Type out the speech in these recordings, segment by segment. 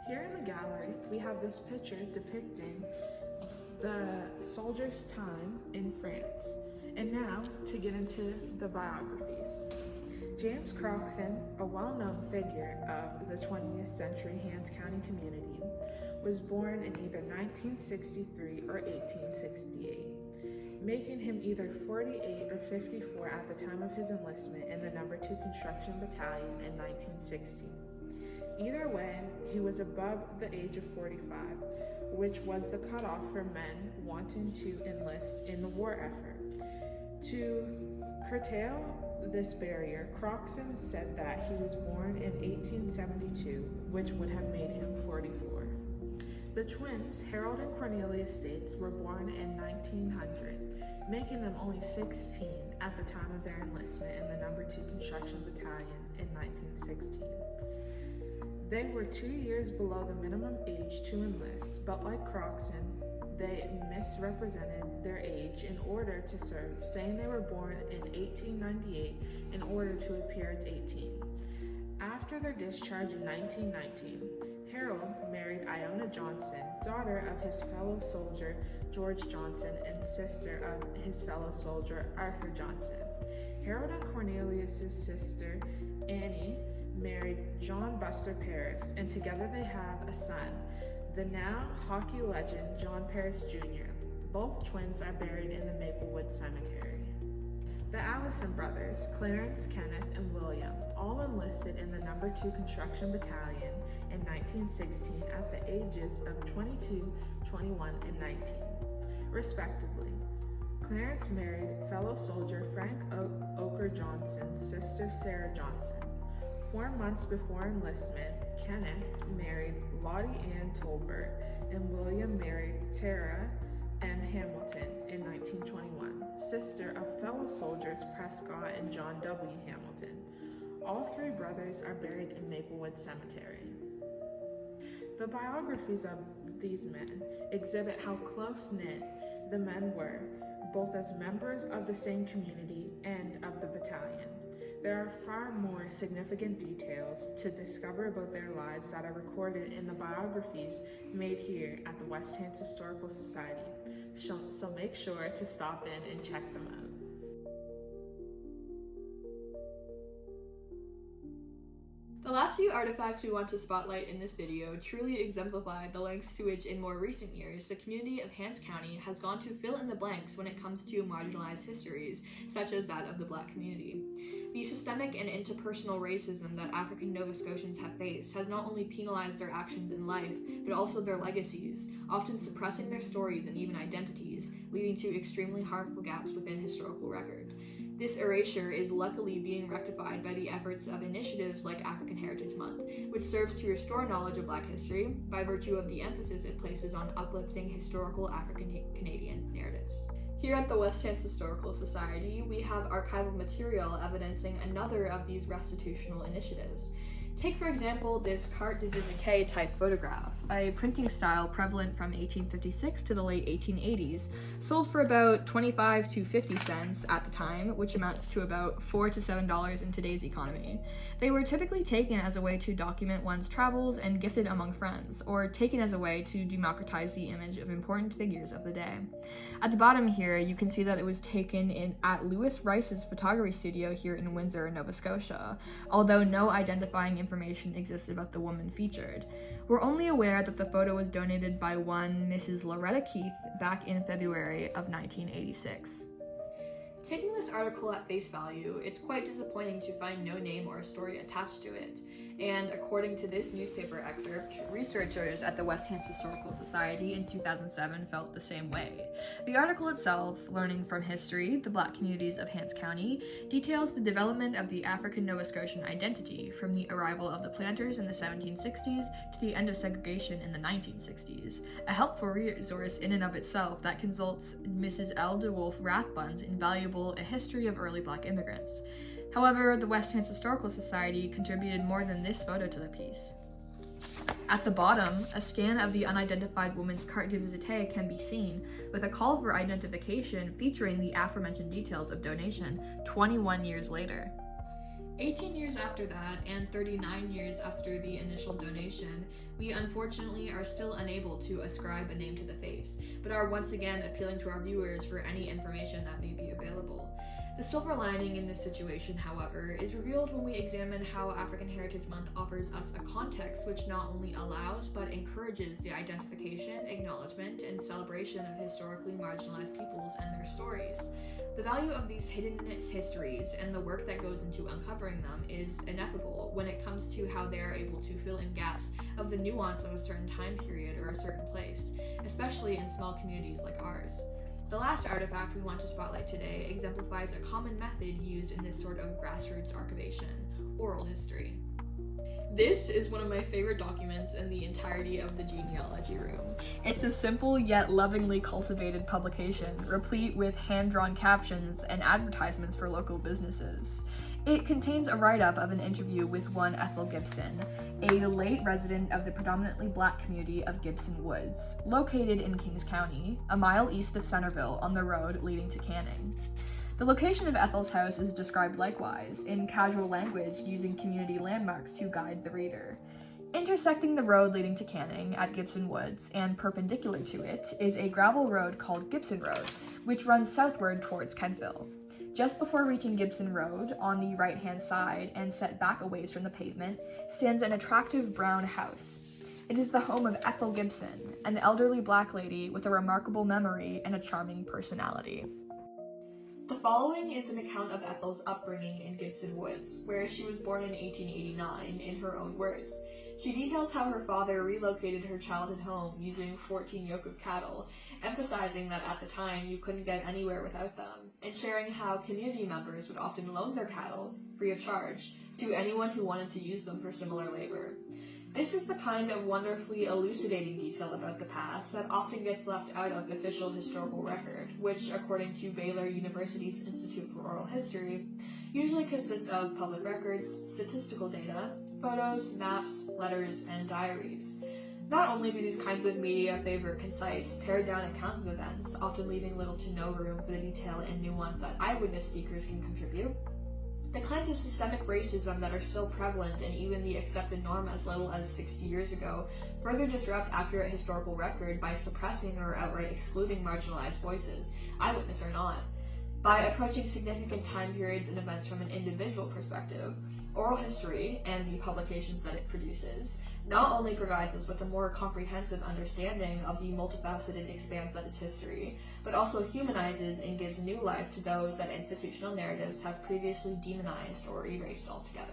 Here in the gallery, we have this picture depicting the soldier's time in France. And now, to get into the biographies. James Croxon, a well-known figure of the 20th century Hants County community, was born in either 1963 or 1868, making him either 48 or 54 at the time of his enlistment in the No. 2 Construction Battalion in 1960. Either way, he was above the age of 45, which was the cutoff for men wanting to enlist in the war effort. To curtail this barrier, Croxon said that he was born in 1872, which would have made him 44. The twins, Harold and Cornelia States, were born in 1900, making them only 16 at the time of their enlistment in the No. 2 Construction Battalion in 1916. They were 2 years below the minimum age to enlist, but like Croxon, they misrepresented their age in order to serve, saying they were born in 1898 in order to appear as 18. After their discharge in 1919, Harold married Iona Johnson, daughter of his fellow soldier George Johnson and sister of his fellow soldier Arthur Johnson. Harold and Cornelius' sister Annie married John Buster Paris, and together they have a son, the now hockey legend John Paris Jr. Both twins are buried in the Maplewood Cemetery. The Allison brothers, Clarence, Kenneth, and William, all enlisted in the No. 2 Construction Battalion in 1916 at the ages of 22, 21, and 19, respectively. Clarence married fellow soldier Frank Oker Johnson's sister Sarah Johnson. 4 months before enlistment, Kenneth married Lottie Ann Tolbert, and William married Tara M. Hamilton in 1921, sister of fellow soldiers Prescott and John W. Hamilton. All 3 brothers are buried in Maplewood Cemetery. The biographies of these men exhibit how close-knit the men were, both as members of the same community and of the battalion. There are far more significant details to discover about their lives that are recorded in the biographies made here at the West Hants Historical Society, so make sure to stop in and check them out. The last few artifacts we want to spotlight in this video truly exemplify the lengths to which in more recent years the community of Hants County has gone to fill in the blanks when it comes to marginalized histories, such as that of the Black community. The systemic and interpersonal racism that African Nova Scotians have faced has not only penalized their actions in life, but also their legacies, often suppressing their stories and even identities, leading to extremely harmful gaps within historical record. This erasure is luckily being rectified by the efforts of initiatives like African Heritage Month, which serves to restore knowledge of Black history by virtue of the emphasis it places on uplifting historical African Canadian narratives. Here at the West Hants Historical Society, we have archival material evidencing another of these restitutional initiatives. Take, for example, this carte de visite type photograph, a printing style prevalent from 1856 to the late 1880s, sold for about 25 to 50 cents at the time, which amounts to about $4 to $7 in today's economy. They were typically taken as a way to document one's travels and gifted among friends, or taken as a way to democratize the image of important figures of the day. At the bottom here, you can see that it was taken at Lewis Rice's photography studio here in Windsor, Nova Scotia, although no identifying information existed about the woman featured. We're only aware that the photo was donated by one Mrs. Loretta Keith back in February of 1986. Taking this article at face value, it's quite disappointing to find no name or story attached to it. And according to this newspaper excerpt, researchers at the West Hants Historical Society in 2007 felt the same way. The article itself, Learning from History, the Black Communities of Hants County, details the development of the African Nova Scotian identity from the arrival of the planters in the 1760s to the end of segregation in the 1960s, a helpful resource in and of itself that consults Mrs. L. DeWolf Rathbun's invaluable A History of Early Black Immigrants. However, the West Hants Historical Society contributed more than this photo to the piece. At the bottom, a scan of the unidentified woman's carte de visite can be seen, with a call for identification featuring the aforementioned details of donation 21 years later. 18 years after that, and 39 years after the initial donation, we unfortunately are still unable to ascribe a name to the face, but are once again appealing to our viewers for any information that may be available. The silver lining in this situation, however, is revealed when we examine how African Heritage Month offers us a context which not only allows but encourages the identification, acknowledgement, and celebration of historically marginalized peoples and their stories. The value of these hidden histories and the work that goes into uncovering them is ineffable when it comes to how they are able to fill in gaps of the nuance of a certain time period or a certain place, especially in small communities like ours. The last artifact we want to spotlight today exemplifies a common method used in this sort of grassroots archivation: oral history. This is one of my favorite documents in the entirety of the genealogy room. It's a simple yet lovingly cultivated publication, replete with hand-drawn captions and advertisements for local businesses. It contains a write-up of an interview with one Ethel Gibson, a late resident of the predominantly Black community of Gibson Woods, located in Kings County, a mile east of Centerville on the road leading to Canning. The location of Ethel's house is described likewise, in casual language using community landmarks to guide the reader. Intersecting the road leading to Canning at Gibson Woods and perpendicular to it is a gravel road called Gibson Road, which runs southward towards Kentville. Just before reaching Gibson Road, on the right-hand side and set back a ways from the pavement, stands an attractive brown house. It is the home of Ethel Gibson, an elderly Black lady with a remarkable memory and a charming personality. The following is an account of Ethel's upbringing in Gibson Woods, where she was born in 1889, in her own words. She details how her father relocated her childhood home using 14 yoke of cattle, emphasizing that at the time you couldn't get anywhere without them, and sharing how community members would often loan their cattle, free of charge, to anyone who wanted to use them for similar labor. This is the kind of wonderfully elucidating detail about the past that often gets left out of official historical record, which, according to Baylor University's Institute for Oral History, usually consists of public records, statistical data, photos, maps, letters, and diaries. Not only do these kinds of media favor concise, pared-down accounts of events, often leaving little to no room for the detail and nuance that eyewitness speakers can contribute, the kinds of systemic racism that are still prevalent in even the accepted norm as little as 60 years ago further disrupt accurate historical record by suppressing or outright excluding marginalized voices, eyewitness or not. By approaching significant time periods and events from an individual perspective, oral history, and the publications that it produces, not only provides us with a more comprehensive understanding of the multifaceted expanse that is history, but also humanizes and gives new life to those that institutional narratives have previously demonized or erased altogether.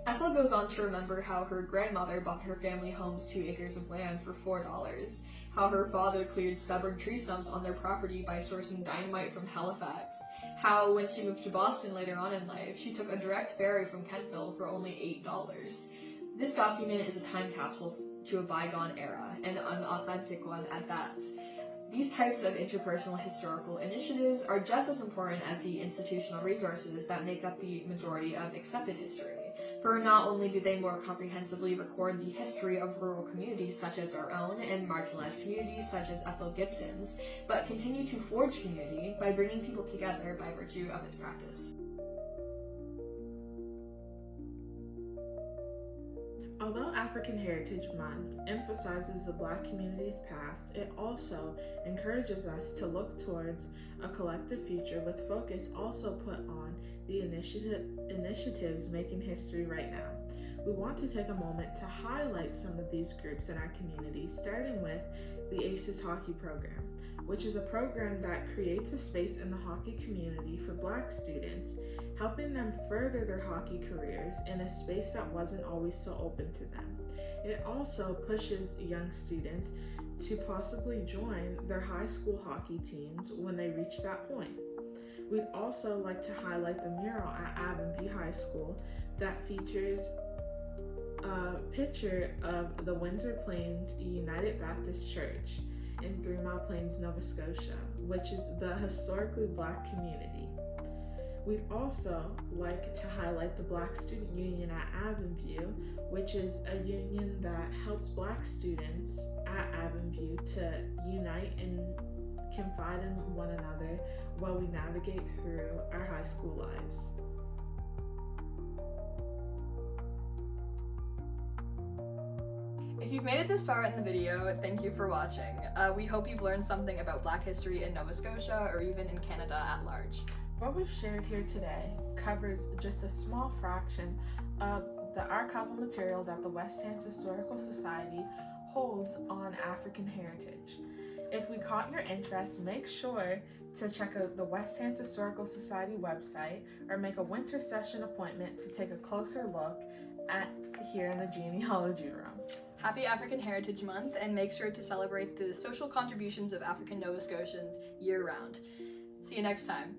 Ethel goes on to remember how her grandmother bought her family home's 2 acres of land for $4, how her father cleared stubborn tree stumps on their property by sourcing dynamite from Halifax, how when she moved to Boston later on in life, she took a direct ferry from Kentville for only $8. This document is a time capsule to a bygone era, and an authentic one at that. These types of interpersonal historical initiatives are just as important as the institutional resources that make up the majority of accepted history, for not only do they more comprehensively record the history of rural communities such as our own and marginalized communities such as Ethel Gibson's, but continue to forge community by bringing people together by virtue of its practice. Although African Heritage Month emphasizes the Black community's past, it also encourages us to look towards a collective future with focus also put on the initiatives making history right now. We want to take a moment to highlight some of these groups in our community, starting with the ACES Hockey Program, which is a program that creates a space in the hockey community for Black students, helping them further their hockey careers in a space that wasn't always so open to them. It also pushes young students to possibly join their high school hockey teams when they reach that point. We'd also like to highlight the mural at Avonview High School that features a picture of the Windsor Plains United Baptist Church in 3 Mile Plains, Nova Scotia, which is the historically Black community. We'd also like to highlight the Black Student Union at Avonview, which is a union that helps Black students at Avonview to unite and confide in one another while we navigate through our high school lives. If you've made it this far in the video, thank you for watching. We hope you've learned something about Black history in Nova Scotia or even in Canada at large. What we've shared here today covers just a small fraction of the archival material that the West Hants Historical Society holds on African heritage. If we caught your interest, make sure to check out the West Hants Historical Society website or make a winter session appointment to take a closer look at here in the genealogy room. Happy African Heritage Month, and make sure to celebrate the social contributions of African Nova Scotians year-round. See you next time.